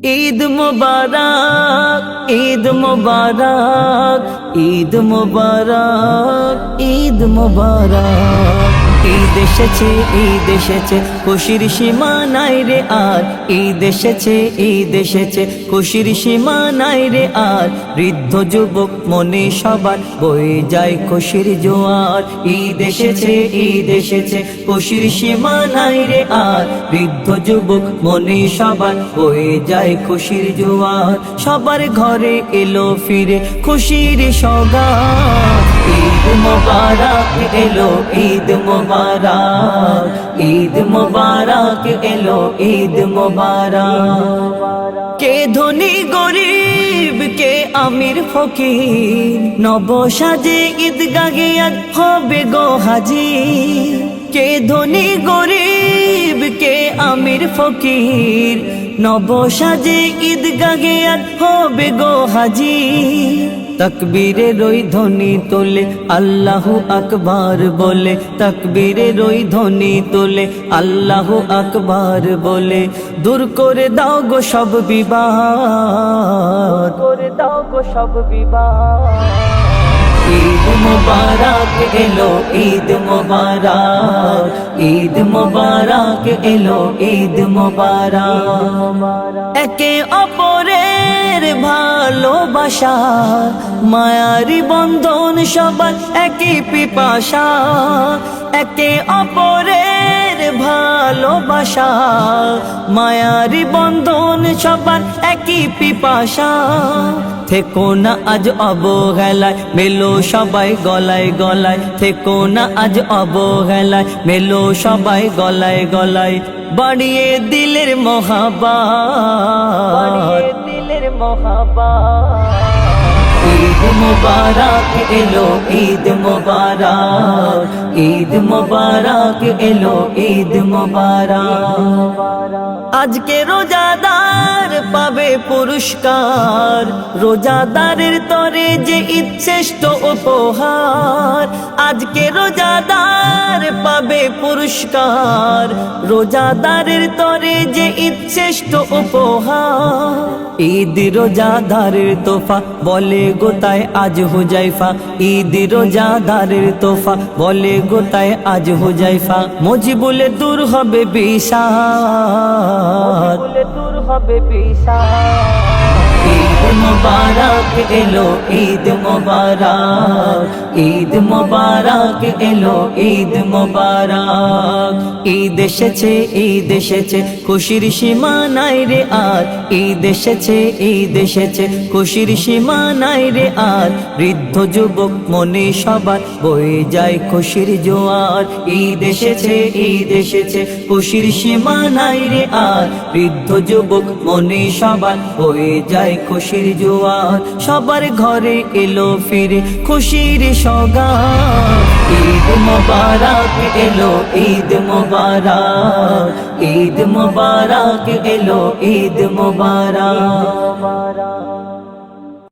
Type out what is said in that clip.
ঈদ মুবারক, ঈদ মুবারক, ঈদ মুবারক, ঈদ মুবারক। ঈদ এসেছে, ঈদ এসেছে, খুশির সীমা নাই রে আর। ঈদ এসেছে, ঈদ এসেছে, খুশির সীমা নাই রে আর। বৃদ্ধ যুবক মনে সবার বয়ে যায় খুশির জোয়ার। ঈদ এসেছে, ঈদ এসেছে, খুশির সীমা নাই রে আর। বৃদ্ধ যুবক মনে সবার বয়ে যায় খুশির জোয়ার। সবার ঘরে এলো ফিরে খুশির সওগাত। ঈদ মুবারক এলো, ঈদ মুবারক, ঈদ মুবারক এলো, ঈদ মুবারক। কে ধনী গরিব, কে আমির ফকির, নব সাজে ঈদগাহে আজ হবে গো হাজির। কে ধনী গরিব, কে আমির ফকির, নব সাজে ঈদগাহে আজ হবে গো হাজির। তকবীরে রই ধ্বনি তোলে আল্লাহু আকবার বলে, তকবীরে রই ধ্বনি তোলে আল্লাহু আকবার বলে। দূর করে দাও গো সব বিবাদ, করে দাও গো সব বিবাদ। ঈদ মুবারক এলো, ঈদ মুবারক, ঈদ মুবারক এলো, ঈদ মুবারক। একে অপরের ভালোবাসা, মায়ারি বন্ধন সবার একই পিপাসা। একে অপরের ভালোবাসা, মায়ারি বন্ধন সবার একই পিপাসা। থেকো না আজ অবহেলায়, মেলো সবাই গলায় গলায়। থেকো না আজ অবহেলায়, মেলো সবাই গলায় গলায়। বাড়িয়ে দিলের মহাব্বত, বাড়িয়ে দিলের মহাব্বত। ঈদ মুবারক এলো, ঈদ মুবারক, ঈদ মুবারক এলো, ঈদ মুবারক। আজকে রোজাদার পাবে পুরস্কার, রোজাদারের তরে যে ঈদ শ্রেষ্ঠ উপহার। আজকে রোজাদার পাবে পুরস্কার, রোজাদারের তরে যে ঈদ শ্রেষ্ঠ উপহার। ঈদ রোজাদারের তোফা বলে গোতায় আজ হুজাইফা। ঈদ রোজাদারের তোফা বলে গোতায় আজ হুজাইফা। মুজিবুলে দূর হবে বিষাদ, মুজিবুলে দূর হবে বিষাদ। ঈদ মুবারক এলো, ঈদ মুবারক, ঈদ মুবারক এলো, ঈদ মুবারক। ঈদ এসেছে, ঈদ এসেছে, খুশির সীমা নাই রে আর। ঈদ এসেছে, ঈদ এসেছে, খুশির সীমা নাই রে আর। বৃদ্ধ যুবক মনে সবার বয়ে যায় খুশির জোয়ার। ঈদ এসেছে, ঈদ এসেছে, খুশির সীমা নাই রে আর। বৃদ্ধ যুবক মনে সবার বয়ে যায় খুশির জোয়ার। সবার ঘরে এলো ফিরে খুশির সওগাত। ঈদ মুবারক এলো, ঈদ মুবারক, ঈদ মুবারক এলো, ঈদ মুবারক।